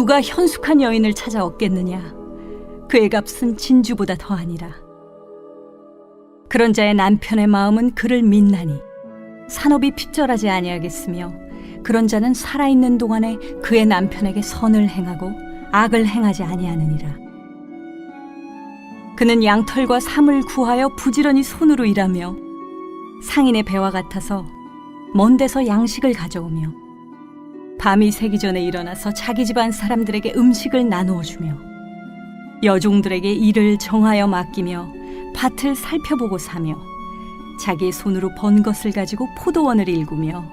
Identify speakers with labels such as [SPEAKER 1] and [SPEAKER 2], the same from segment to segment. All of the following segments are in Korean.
[SPEAKER 1] 누가 현숙한 여인을 찾아 얻겠느냐? 그의 값은 진주보다 더하니라. 그런 자의 남편의 마음은 그를 믿나니 산업이 핍절하지 아니하겠으며, 그런 자는 살아있는 동안에 그의 남편에게 선을 행하고 악을 행하지 아니하느니라. 그는 양털과 삼을 구하여 부지런히 손으로 일하며 상인의 배와 같아서 먼 데서 양식을 가져오며 밤이 새기 전에 일어나서 자기 집안 사람들에게 음식을 나누어 주며 여종들에게 일을 정하여 맡기며 밭을 살펴보고 사며 자기의 손으로 번 것을 가지고 포도원을 일구며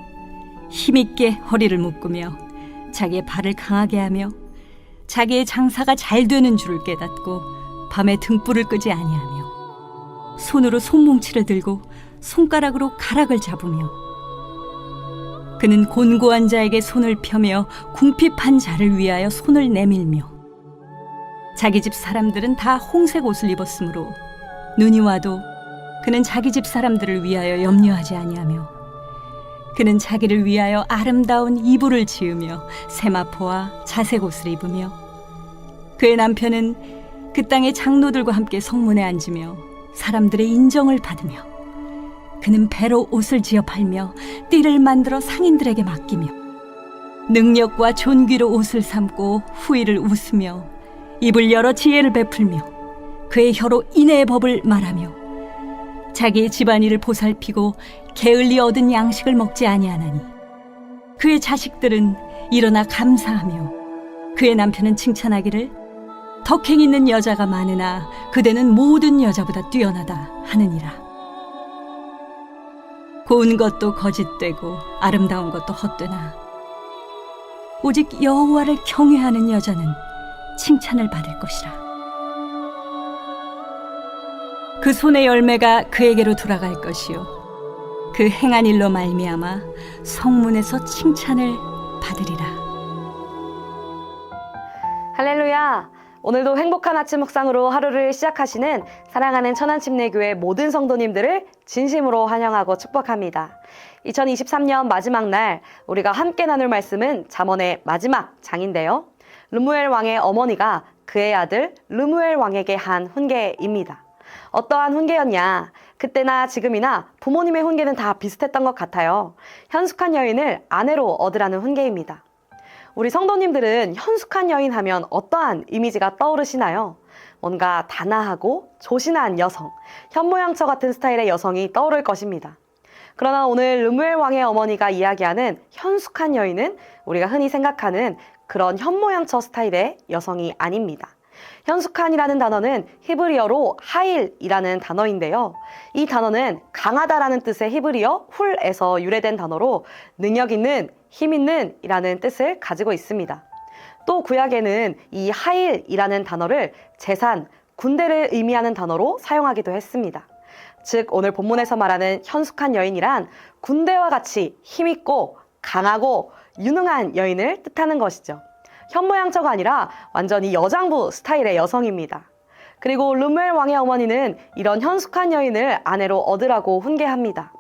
[SPEAKER 1] 힘있게 허리를 묶으며 자기의 발을 강하게 하며 자기의 장사가 잘 되는 줄을 깨닫고 밤에 등불을 끄지 아니하며 손으로 손뭉치를 들고 손가락으로 가락을 잡으며 그는 곤고한 자에게 손을 펴며 궁핍한 자를 위하여 손을 내밀며 자기 집 사람들은 다 홍색 옷을 입었으므로 눈이 와도 그는 자기 집 사람들을 위하여 염려하지 아니하며 그는 자기를 위하여 아름다운 이불을 지으며 세마포와 자색 옷을 입으며 그의 남편은 그 땅의 장로들과 함께 성문에 앉으며 사람들의 인정을 받으며 그는 배로 옷을 지어 팔며 띠를 만들어 상인들에게 맡기며 능력과 존귀로 옷을 삼고 후일을 웃으며 입을 열어 지혜를 베풀며 그의 혀로 인애의 법을 말하며 자기의 집안일을 보살피고 게을리 얻은 양식을 먹지 아니하나니 그의 자식들은 일어나 감사하며 그의 남편은 칭찬하기를 덕행 있는 여자가 많으나 그대는 모든 여자보다 뛰어나다 하느니라. 고운 것도 거짓되고 아름다운 것도 헛되나 오직 여호와를 경외하는 여자는 칭찬을 받을 것이라. 그 손의 열매가 그에게로 돌아갈 것이요 그 행한 일로 말미암아 성문에서 칭찬을 받으리라.
[SPEAKER 2] 할렐루야! 오늘도 행복한 아침 묵상으로 하루를 시작하시는 사랑하는 천안침례교회 모든 성도님들을 진심으로 환영하고 축복합니다. 2023년 마지막 날 우리가 함께 나눌 말씀은 잠언의 마지막 장인데요. 르무엘 왕의 어머니가 그의 아들 르무엘 왕에게 한 훈계입니다. 어떠한 훈계였냐? 그때나 지금이나 부모님의 훈계는 다 비슷했던 것 같아요. 현숙한 여인을 아내로 얻으라는 훈계입니다. 우리 성도님들은 현숙한 여인 하면 어떠한 이미지가 떠오르시나요? 뭔가 단아하고 조신한 여성, 현모양처 같은 스타일의 여성이 떠오를 것입니다. 그러나 오늘 르무엘 왕의 어머니가 이야기하는 현숙한 여인은 우리가 흔히 생각하는 그런 현모양처 스타일의 여성이 아닙니다. 현숙한이라는 단어는 히브리어로 하일이라는 단어인데요. 이 단어는 강하다라는 뜻의 히브리어 훌에서 유래된 단어로 능력 있는, 힘 있는 이라는 뜻을 가지고 있습니다. 또 구약에는 이 하일이라는 단어를 재산, 군대를 의미하는 단어로 사용하기도 했습니다. 즉 오늘 본문에서 말하는 현숙한 여인이란 군대와 같이 힘있고 강하고 유능한 여인을 뜻하는 것이죠. 현모양처가 아니라 완전히 여장부 스타일의 여성입니다. 그리고 르무엘 왕의 어머니는 이런 현숙한 여인을 아내로 얻으라고 훈계합니다.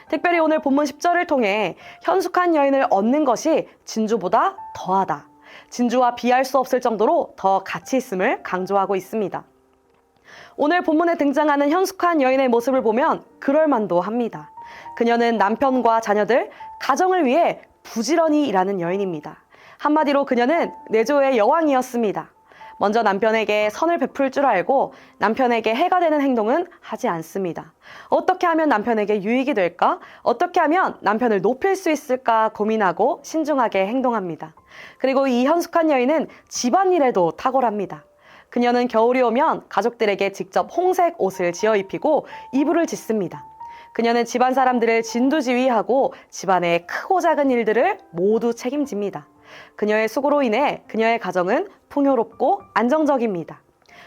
[SPEAKER 2] 특별히 오늘 본문 10절을 통해 현숙한 여인을 얻는 것이 진주보다 더하다. 진주와 비할 수 없을 정도로 더 가치 있음을 강조하고 있습니다. 오늘 본문에 등장하는 현숙한 여인의 모습을 보면 그럴만도 합니다. 그녀는 남편과 자녀들, 가정을 위해 부지런히 일하는 여인입니다. 한마디로 그녀는 내조의 여왕이었습니다. 먼저 남편에게 선을 베풀 줄 알고 남편에게 해가 되는 행동은 하지 않습니다. 어떻게 하면 남편에게 유익이 될까? 어떻게 하면 남편을 높일 수 있을까 고민하고 신중하게 행동합니다. 그리고 이 현숙한 여인은 집안일에도 탁월합니다. 그녀는 겨울이 오면 가족들에게 직접 홍색 옷을 지어 입히고 이불을 짓습니다. 그녀는 집안 사람들을 진두지휘하고 집안의 크고 작은 일들을 모두 책임집니다. 그녀의 수고로 인해 그녀의 가정은 풍요롭고 안정적입니다.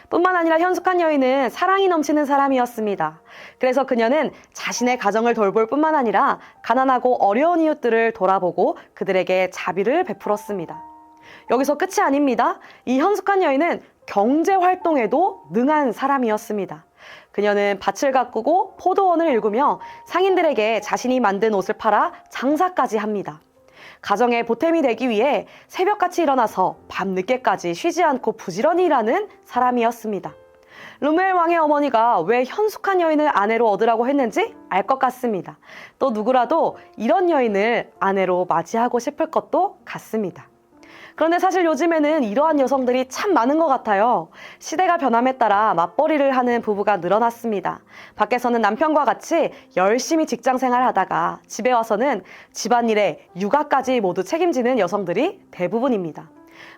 [SPEAKER 2] 뿐만 아니라 현숙한 여인은 사랑이 넘치는 사람이었습니다. 그래서 그녀는 자신의 가정을 돌볼 뿐만 아니라 가난하고 어려운 이웃들을 돌아보고 그들에게 자비를 베풀었습니다. 여기서 끝이 아닙니다. 이 현숙한 여인은 경제활동에도 능한 사람이었습니다. 그녀는 밭을 가꾸고 포도원을 일구며 상인들에게 자신이 만든 옷을 팔아 장사까지 합니다. 가정의 보탬이 되기 위해 새벽같이 일어나서 밤늦게까지 쉬지 않고 부지런히 일하는 사람이었습니다. 르무엘 왕의 어머니가 왜 현숙한 여인을 아내로 얻으라고 했는지 알 것 같습니다. 또 누구라도 이런 여인을 아내로 맞이하고 싶을 것도 같습니다. 그런데 사실 요즘에는 이러한 여성들이 참 많은 것 같아요. 시대가 변함에 따라 맞벌이를 하는 부부가 늘어났습니다. 밖에서는 남편과 같이 열심히 직장 생활하다가 집에 와서는 집안일에 육아까지 모두 책임지는 여성들이 대부분입니다.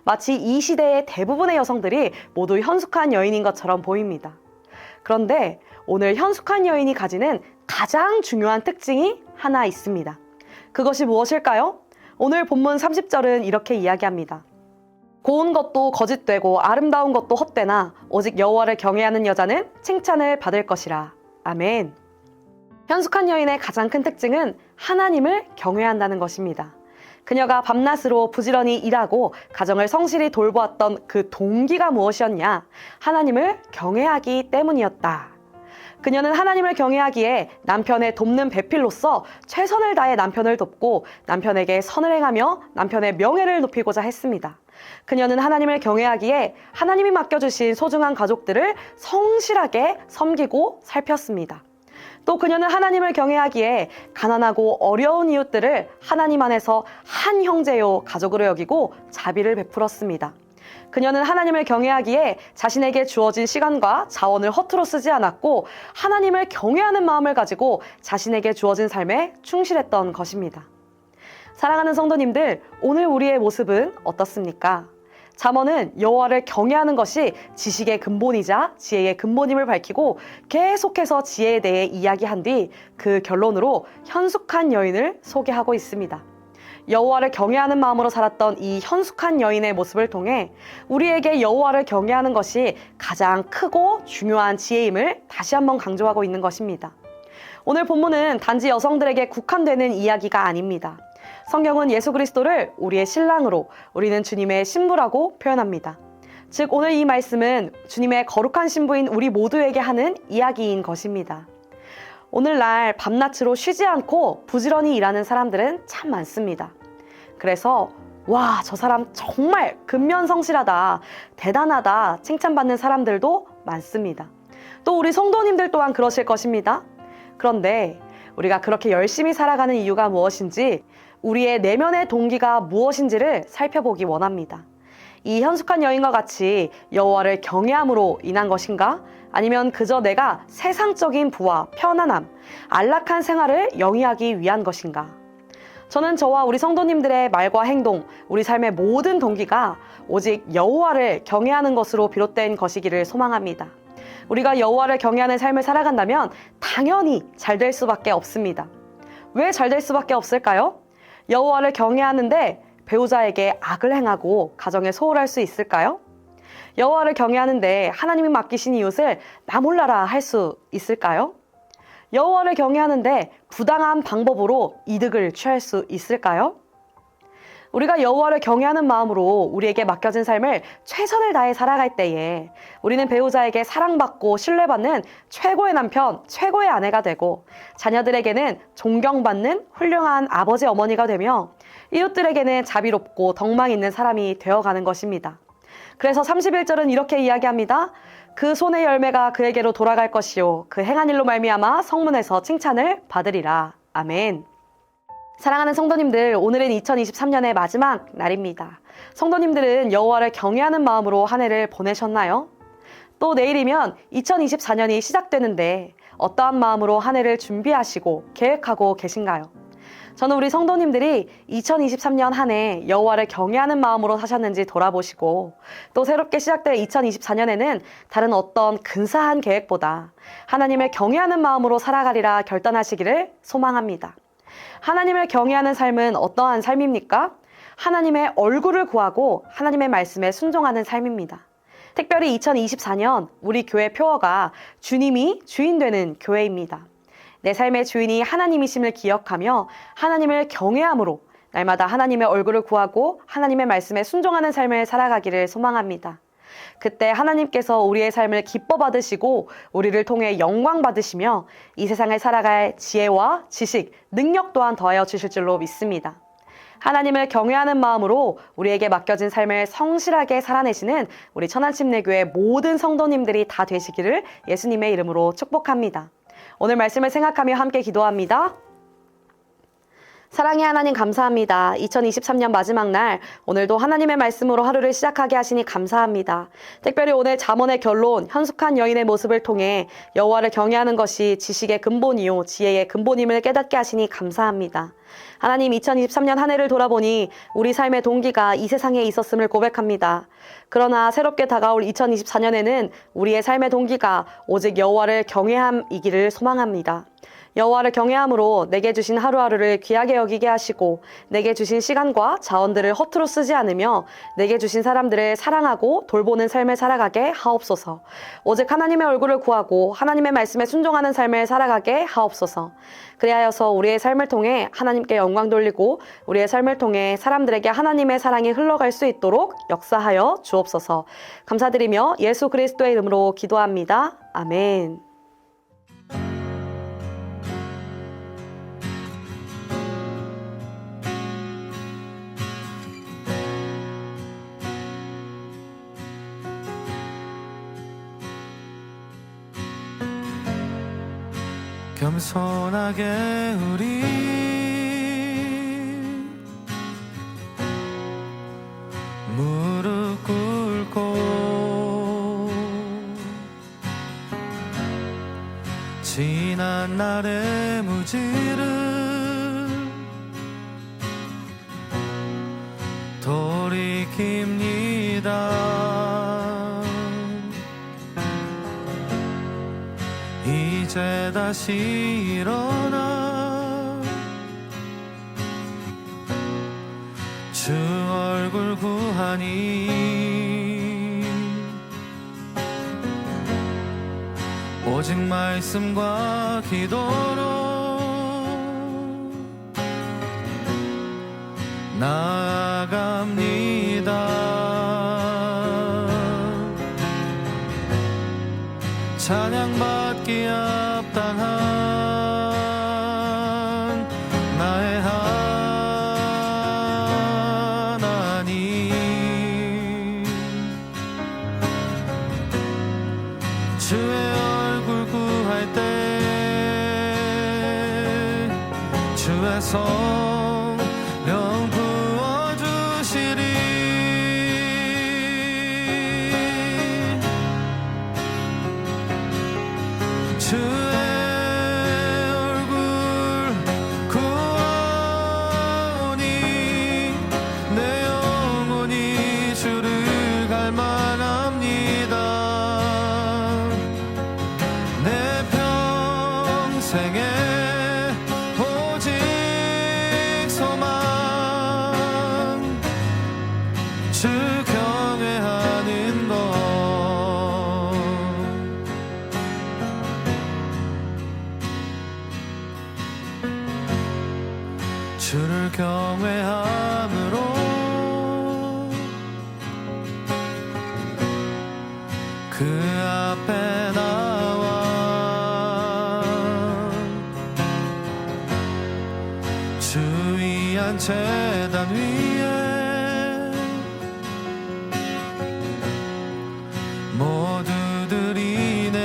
[SPEAKER 2] 마치 이 시대의 대부분의 여성들이 모두 현숙한 여인인 것처럼 보입니다. 그런데 오늘 현숙한 여인이 가지는 가장 중요한 특징이 하나 있습니다. 그것이 무엇일까요? 오늘 본문 30절은 이렇게 이야기합니다. 고운 것도 거짓되고 아름다운 것도 헛되나 오직 여호와를 경외하는 여자는 칭찬을 받을 것이라. 아멘. 현숙한 여인의 가장 큰 특징은 하나님을 경외한다는 것입니다. 그녀가 밤낮으로 부지런히 일하고 가정을 성실히 돌보았던 그 동기가 무엇이었냐? 하나님을 경외하기 때문이었다. 그녀는 하나님을 경외하기에 남편의 돕는 배필로서 최선을 다해 남편을 돕고 남편에게 선을 행하며 남편의 명예를 높이고자 했습니다. 그녀는 하나님을 경외하기에 하나님이 맡겨주신 소중한 가족들을 성실하게 섬기고 살폈습니다. 또 그녀는 하나님을 경외하기에 가난하고 어려운 이웃들을 하나님 안에서 한 형제요 가족으로 여기고 자비를 베풀었습니다. 그녀는 하나님을 경외하기에 자신에게 주어진 시간과 자원을 허투루 쓰지 않았고 하나님을 경외하는 마음을 가지고 자신에게 주어진 삶에 충실했던 것입니다. 사랑하는 성도님들, 오늘 우리의 모습은 어떻습니까? 잠언은 여호와를 경외하는 것이 지식의 근본이자 지혜의 근본임을 밝히고 계속해서 지혜에 대해 이야기한 뒤 그 결론으로 현숙한 여인을 소개하고 있습니다. 여호와를 경외하는 마음으로 살았던 이 현숙한 여인의 모습을 통해 우리에게 여호와를 경외하는 것이 가장 크고 중요한 지혜임을 다시 한번 강조하고 있는 것입니다. 오늘 본문은 단지 여성들에게 국한되는 이야기가 아닙니다. 성경은 예수 그리스도를 우리의 신랑으로, 우리는 주님의 신부라고 표현합니다. 즉 오늘 이 말씀은 주님의 거룩한 신부인 우리 모두에게 하는 이야기인 것입니다. 오늘날 밤낮으로 쉬지 않고 부지런히 일하는 사람들은 참 많습니다. 그래서 와, 저 사람 정말 근면성실하다, 대단하다 칭찬받는 사람들도 많습니다. 또 우리 성도님들 또한 그러실 것입니다. 그런데 우리가 그렇게 열심히 살아가는 이유가 무엇인지, 우리의 내면의 동기가 무엇인지를 살펴보기 원합니다. 이 현숙한 여인과 같이 여호와를 경외함으로 인한 것인가? 아니면 그저 내가 세상적인 부와 편안함, 안락한 생활을 영위하기 위한 것인가? 저는 저와 우리 성도님들의 말과 행동, 우리 삶의 모든 동기가 오직 여호와를 경외하는 것으로 비롯된 것이기를 소망합니다. 우리가 여호와를 경외하는 삶을 살아간다면 당연히 잘 될 수밖에 없습니다. 왜 잘 될 수밖에 없을까요? 여호와를 경외하는데 배우자에게 악을 행하고 가정에 소홀할 수 있을까요? 여호와를 경외하는데 하나님이 맡기신 이웃을 나 몰라라 할 수 있을까요? 여호와를 경외하는데 부당한 방법으로 이득을 취할 수 있을까요? 우리가 여호와를 경외하는 마음으로 우리에게 맡겨진 삶을 최선을 다해 살아갈 때에 우리는 배우자에게 사랑받고 신뢰받는 최고의 남편, 최고의 아내가 되고 자녀들에게는 존경받는 훌륭한 아버지, 어머니가 되며 이웃들에게는 자비롭고 덕망 있는 사람이 되어가는 것입니다. 그래서 31절은 이렇게 이야기합니다. 그 손의 열매가 그에게로 돌아갈 것이요 그 행한 일로 말미암아 성문에서 칭찬을 받으리라. 아멘. 사랑하는 성도님들, 오늘은 2023년의 마지막 날입니다. 성도님들은 여호와를 경외하는 마음으로 한 해를 보내셨나요? 또 내일이면 2024년이 시작되는데 어떠한 마음으로 한 해를 준비하시고 계획하고 계신가요? 저는 우리 성도님들이 2023년 한 해 여호와를 경외하는 마음으로 사셨는지 돌아보시고 또 새롭게 시작될 2024년에는 다른 어떤 근사한 계획보다 하나님을 경외하는 마음으로 살아가리라 결단하시기를 소망합니다. 하나님을 경외하는 삶은 어떠한 삶입니까? 하나님의 얼굴을 구하고 하나님의 말씀에 순종하는 삶입니다. 특별히 2024년 우리 교회 표어가 주님이 주인 되는 교회입니다. 내 삶의 주인이 하나님이심을 기억하며 하나님을 경외함으로 날마다 하나님의 얼굴을 구하고 하나님의 말씀에 순종하는 삶을 살아가기를 소망합니다. 그때 하나님께서 우리의 삶을 기뻐 받으시고 우리를 통해 영광 받으시며 이 세상을 살아갈 지혜와 지식, 능력 또한 더하여 주실 줄로 믿습니다. 하나님을 경외하는 마음으로 우리에게 맡겨진 삶을 성실하게 살아내시는 우리 천안침례교회 모든 성도님들이 다 되시기를 예수님의 이름으로 축복합니다. 오늘 말씀을 생각하며 함께 기도합니다. 사랑의 하나님 감사합니다. 2023년 마지막 날 오늘도 하나님의 말씀으로 하루를 시작하게 하시니 감사합니다. 특별히 오늘 잠언의 결론 현숙한 여인의 모습을 통해 여호와를 경외하는 것이 지식의 근본이요 지혜의 근본임을 깨닫게 하시니 감사합니다. 하나님 2023년 한 해를 돌아보니 우리 삶의 동기가 이 세상에 있었음을 고백합니다. 그러나 새롭게 다가올 2024년에는 우리의 삶의 동기가 오직 여호와를 경외함이기를 소망합니다. 여호와를 경외함으로 내게 주신 하루하루를 귀하게 여기게 하시고 내게 주신 시간과 자원들을 허투루 쓰지 않으며 내게 주신 사람들을 사랑하고 돌보는 삶을 살아가게 하옵소서. 오직 하나님의 얼굴을 구하고 하나님의 말씀에 순종하는 삶을 살아가게 하옵소서. 그리하여서 우리의 삶을 통해 하나님께 영광 돌리고 우리의 삶을 통해 사람들에게 하나님의 사랑이 흘러갈 수 있도록 역사하여 주옵소서. 감사드리며 예수 그리스도의 이름으로 기도합니다. 아멘.
[SPEAKER 3] 겸손하게 우리 무릎 꿇고 지난 날의 무지를 돌이킵니다. 이제 다시 일어나 주 얼굴 구하니 오직 말씀과 기도로 나아갑니다. 찬양받기 합당한 나의 하나님, 주의 얼굴 구할 때 주의 성령 부어주시리. 주의 얼굴 구하오니 내 영혼이 주를 갈망합니다. 내 평생에 오직 소망 주 경외하는 것. 주를 경외함으로 그 앞에 나와 주 위한 제단 위에 모두 드리네.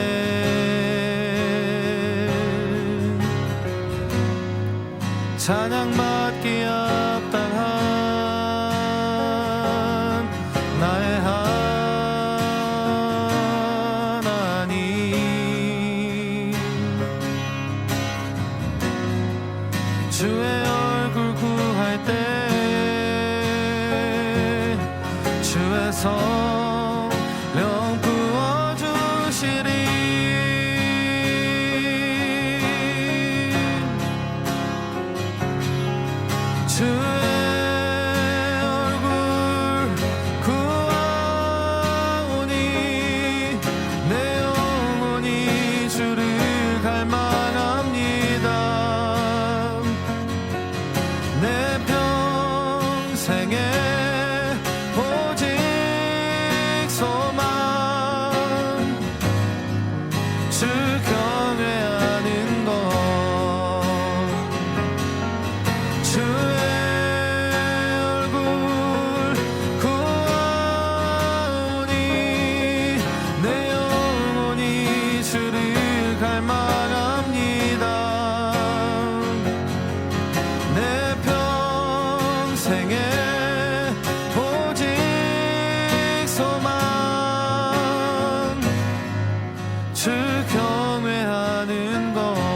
[SPEAKER 3] 찬양받기 합당한 나의 하나님, 주의 얼굴 구할 때 주의 성령 부어주시리. 주의 얼굴 구하오니 내 영혼이 주를 갈망합니다. 내 평생에 오직 소망 주 경외하는 것. 주의 경외하는 것